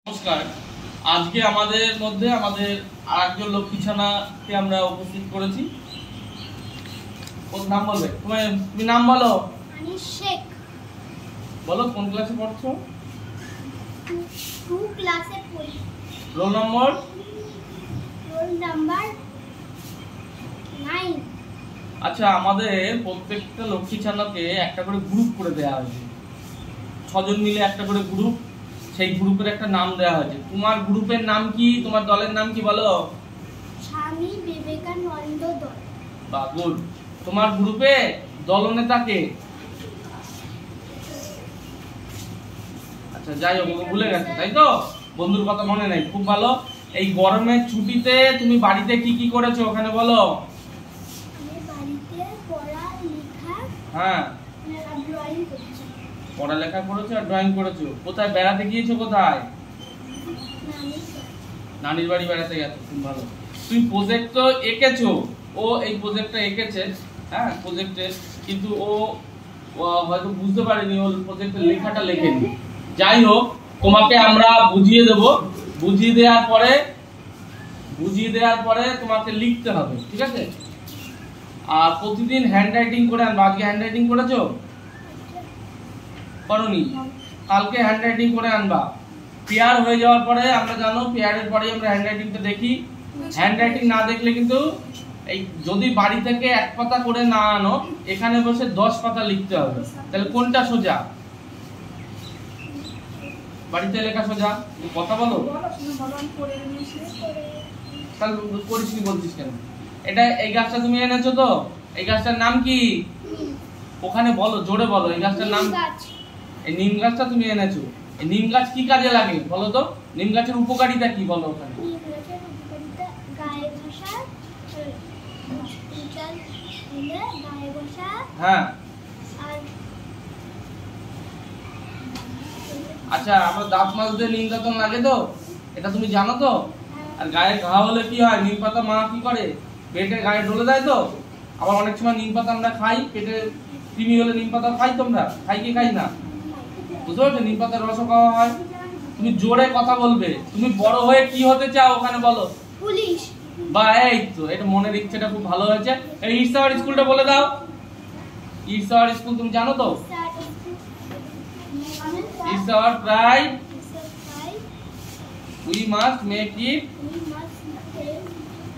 নমস্কার। আজকে আমাদের মধ্যে আমাদের আরেকজন লক্ষ্মী ছানাকে আমরা উপস্থিত করেছি। ওর নাম বলবে, তুমি নাম বলো। আনিস শেখ। বলো কোন ক্লাসে পড়ছো? 2 ক্লাসে পড়ি। Roll number? Roll number 9। আচ্ছা, আমাদের প্রত্যেকটা লক্ষ্মী ছানাকে একটা করে গ্রুপ করে দেওয়া হয়েছে। 6 জন মিলে একটা করে গ্রুপ, সেই গ্রুপের একটা নাম দেওয়া হয়েছে। তোমার গ্রুপের নাম কি, তোমার দলের নাম কি বলো? স্বামী বিবেকানন্দ দল। বাহ, গুড। তোমার গ্রুপে দলনেতা কে? আচ্ছা, যাই হোক, ভুলে গেছে তাই তো, বন্ধুর কথা মনে নাই। খুব ভালো। এই গরমের ছুটিতে তুমি বাড়িতে কি কি করেছো ওখানে বলো। আমি বাড়িতে পড়ালেখা হ্যাঁ, আর ড্রয়িং করেছি। পড়ালেখা করেছো আর ড্রয়িং করেছো। কোথায় বেড়াতে গিয়েছো? কোথায়? নানির বাড়ি বেড়াতে গেছো। খুব ভালো। তুমি প্রজেক্ট তো এঁকেছো, ও এই প্রজেক্টটা এঁকেছে। হ্যাঁ, প্রজেক্টে কিন্তু ও হয়তো বুঝতে পারেনি, ওর প্রজেক্টের লেখাটা লেখেনি। যাই হোক, তোমাকে আমরা বুঝিয়ে দেব। বুঝিয়ে দেওয়ার পরে তোমাকে লিখতে হবে, ঠিক আছে? আর প্রতিদিন হ্যান্ডরাইটিং করে আনবা। আজকে হ্যান্ডরাইটিং করেছো? করনি? কালকে হ্যান্ডরাইটিং করে আনবা। পেয়ার হয়ে যাওয়ার পরে, আমরা জানো পেয়ারের পরেই আমরা হ্যান্ডরাইটিংটা দেখি। হ্যান্ডরাইটিং না দেখলে কিন্তু এই যদি বাড়ি থেকে 1 পাতা করে না আনো, এখানে বসে 10 পাতা লিখতে হবে। তাহলে কোনটা সোজা? বাড়িতে লেখা সোজা? কথা বলো। তাহলে করিস কি বলছিস কেন? এটা এই গাছটা তুমি এনেছো তো? এই গাছটার নাম কি? ওখানে বলো, জোরে বলো। এই গাছটার নাম? এই নিম গাছটা তুমি এনেছো। এই নিম গাছ কি কাজে লাগে বলো তো? নিম গাছের উপকারিতা কি বলো ওখানে? নিম গাছের উপকারিতা গায়ে ঘষা, গায়ে ঘষা। হ্যাঁ। আর আচ্ছা, আমরা দাঁত মাজতে নিম দাঁতন লাগে তো, এটা তুমি জানো তো? আর গায়ে ঘা হলে কি হয়? নিম পাতা মা কি করে? পেটে গায়ে ঢলে দেয় তো। আবার অনেক সময় নিম পাতা আমরা খাই, পেটে কৃমি হলে নিম পাতা খাই। তোমরা খাই কি খাই না? বুঝতে পারছো? নিম পাতার রসও খাওয়া হয়। তুমি জোরে কথা বলবে। তুমি বড় হয়ে কি হতে চাও ওখানে বলো। পুলিশ। বা এই তো, এটা মনের ইচ্ছেটা খুব ভালো হয়েছে। এই ইটসাওয়ার স্কুলটা বলে দাও। ইটসাওয়ার স্কুল তুমি জানো তো? It's our pride. We must make it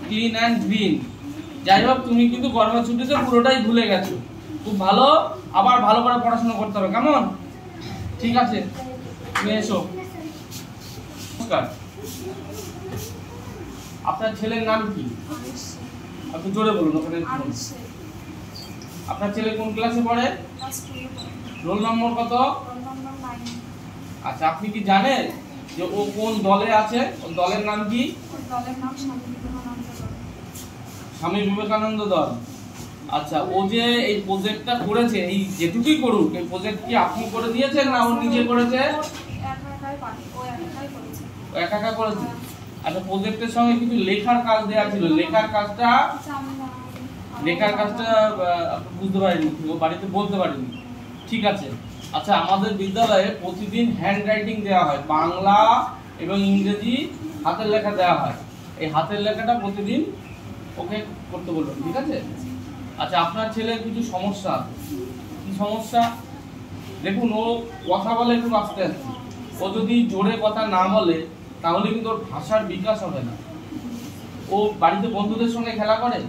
clean and green. যাই হোক, তুমি কিন্তু গরমের ছুটিতে পুরোটাই ভুলে গেছো। খুব ভালো। আবার ভালো করে পড়াশোনা করতে হবে, কেমন? ঠিক আছে, তুমি এসো। নমস্কার। আপনার ছেলের নাম কি? আপনি জোরে বলুন ওখানে। আপনার ছেলে কোন ক্লাসে পড়ে? রোল নম্বর কত? আচ্ছা, আপনি কি জানেন যে ও কোন দলে আছে? ওর দলের নাম কি? স্বামী বিবেকানন্দ দল। আচ্ছা, ও যে এই প্রজেক্টটা করেছে, এই যেটুকুই করুক, এই প্রজেক্ট কি আপনি করে দিয়েছেন না ও নিজে করেছে? ও একা একা করেছে। আচ্ছা, প্রজেক্টের সঙ্গে কিছু লেখার কাজ দেওয়া ছিল। লেখার কাজটা আপনি বুঝতে পারেনি, ও বাড়িতে বলতে পারেনি। ঠিক আছে। আচ্ছা, আমাদের বিদ্যালয়ে প্রতিদিন হ্যান্ড রাইটিং দেওয়া হয়। বাংলা এবং ইংরেজি হাতের লেখা দেওয়া হয়। এই হাতের লেখাটা প্রতিদিন ওকে করতে বলবেন, ঠিক আছে? আচ্ছা, আপনার ছেলের কিছু সমস্যা আছে। কি সমস্যা? দেখুন, ও কথা বলে খুব আস্তে আস্তে। ও যদি জোরে কথা না বলে তাহলে কিন্তু ওর ভাষার বিকাশ হবে না। ও বাড়িতে বন্ধুদের সঙ্গে খেলা করে?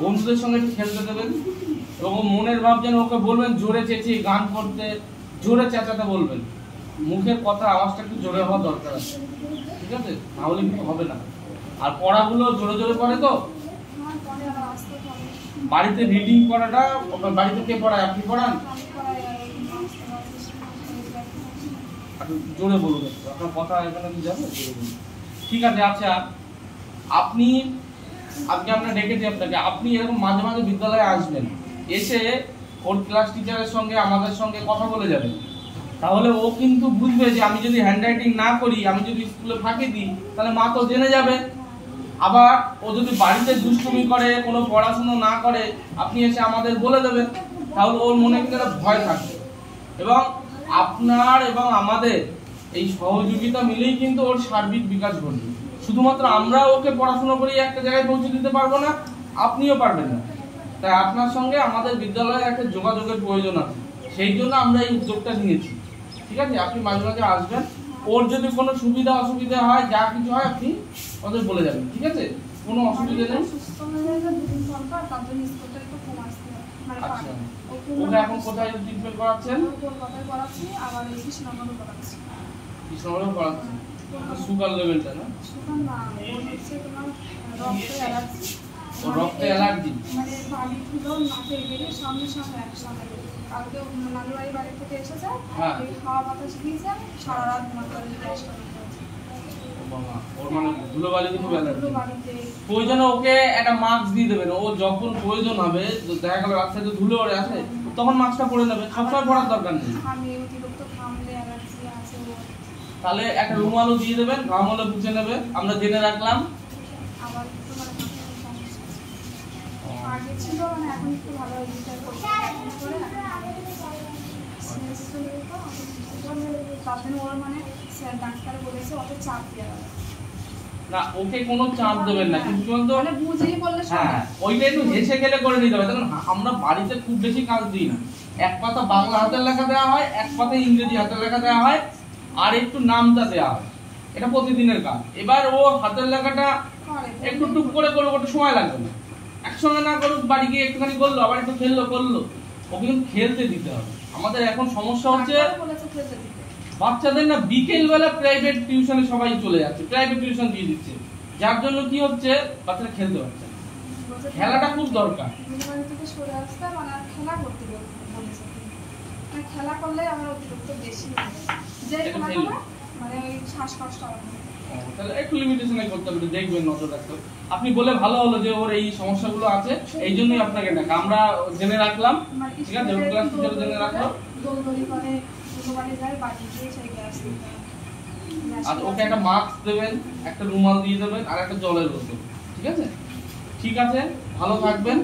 বন্ধুদের সঙ্গে একটু খেলতে দেবেন এবং মনের ভাব যেন ওকে বলবেন জোরে চেঁচিয়ে গান করতে, জোরে চেঁচাতে বলবেন। মুখের কথা আওয়াজটা একটু জোরে হওয়া দরকার আছে, ঠিক আছে? নাহলে কিন্তু হবে না। আর পড়াগুলো জোরে জোরে পড়ে তো? বাড়িতে রিডিং করাটা, বাড়িতে কে পড়ায়? আপনি পড়ান? জোরে বলুন, আপনার কথা এখানে কি যাবে? ঠিক আছে। আচ্ছা, আপনি আজকে আমরা ডেকেছি আপনাকে, আপনি এরকম মাঝে মাঝে বিদ্যালয়ে আসবেন, এসে ওর ক্লাস টিচারের সঙ্গে আমাদের সঙ্গে কথা বলে যাবেন। তাহলে ও কিন্তু বুঝবে যে আমি যদি হ্যান্ডরাইটিং না করি, আমি যদি স্কুলে ফাঁকি দিই, তাহলে মা তো জেনে যাবে। আবার ও যদি বাড়িতে দুষ্টুমি করে, কোনো পড়াশোনা না করে, আপনি এসে আমাদের বলে দেবেন। তাহলে ওর মনে কিন্তু একটা ভয় থাকবে এবং আপনার এবং আমাদের এই সহযোগিতা মিলেই কিন্তু ওর সার্বিক বিকাশ ঘটবে। শুধুমাত্র আমরা ওকে পড়াশোনা করিয়ে একটা জায়গায় পৌঁছে দিতে পারবো না, আপনিও পারবেন না। তাই আপনার সঙ্গে আমাদের বিদ্যালয়ে একটা যোগাযোগের প্রয়োজন আছে, সেই জন্য আমরা এই উদ্যোগটা নিয়েছি। ঠিক আছে, আপনি মাঝে মাঝে আসবেন, ওর যদি কোনো সুবিধা অসুবিধা হয়, যা কিছু হয় আপনি ওদের বলে যাবেন। ঠিক আছে, কোনো অসুবিধা নেই। আচ্ছা, ওকে এখন কোথায় ট্রিটমেন্ট করাচ্ছেন? কৃষ্ণনগরেও করাচ্ছেন। সুগার লেভেলটা না? ও রক্তে অ্যালার্জি। মানে বাড়ি ছিল নাকের বেরিয়ে সঙ্গে সঙ্গে একসঙ্গে কালকে নানুবাড়ি বাড়ি থেকে এসেছে, এই খাওয়া বাতাস দিয়েছে, সারা রাত ঘুমাতে পারেনি, গ্যাস করে ওর মানে ধুলোবালি খুব অ্যালার্জি। প্রয়োজনে ওকে একটা মাস্ক দিয়ে দেবেন। ও যখন প্রয়োজন হবে, দেখা গেল রাস্তায় ধুলো ওড়ে আসে, তখন মাস্কটা পরে নেবে, সবসময় পরার দরকার নেই। আমি অতিরিক্ত ঘামলে অ্যালার্জি আছে। তাহলে একটা রুমালও দিয়ে দেবেন, ঘাম হলে বুঝে নেবে। আমরা জেনে রাখলাম। আবার একটু মানে আগে ছিল, মানে এখন একটু ভালো রিটার করছে করে তার ওর মানে ডাক্তার বলেছে অত চাপ দেওয়া যাবে না, ওকে কোনো চাপ দেবেন না, কিন্তু মানে বুঝেই বললে হ্যাঁ ওইটা একটু হেসে খেলে করে নিতে হবে। দেখুন, আমরা বাড়িতে খুব বেশি কাজ দিই না, এক পাতা বাংলা হাতের লেখা দেওয়া হয়, এক পাতা ইংরেজি হাতের লেখা দেওয়া হয়, আর একটু নামটা দেওয়া হয়। এটা প্রতিদিনের কাজ। এবার ও হাতের লেখাটা একটু টুক করে করবে, ওটা সময় লাগবে না। একসঙ্গে না করুক, বাড়ি গিয়ে একটুখানি করলো, আবার একটু খেললো করলো, ওকে কিন্তু খেলতে দিতে হবে। আমাদের এখন সমস্যা হচ্ছে বাচ্চাদের না বিকেল বেলা প্রাইভেট টিউশনে সবাই চলে যাচ্ছে, প্রাইভেট টিউশন দিয়ে দিচ্ছে, যার জন্য কি হচ্ছে বাচ্চারা খেলতে পারছে না। খেলাটা খুব দরকার। খেলা করলে আমার অতিরিক্ত বেশি যে মানে ওই শ্বাসকষ্ট হবে। তাহলে একটু লিমিটেশনে করতে হবে, দেখবেন নজর রাখতে। আপনি বলে ভালো হলো যে ওর এই সমস্যাগুলো আছে, এই জন্যই আপনাকে ডাকা। আমরা জেনে রাখলাম, ঠিক আছে, ওর ক্লাস টিচার জেনে রাখলো। আর ওকে একটা মাস্ক দেবেন, একটা রুমাল দিয়ে দেবেন, আর একটা জলের বোতল। ঠিক আছে, ঠিক আছে, ভালো থাকবেন।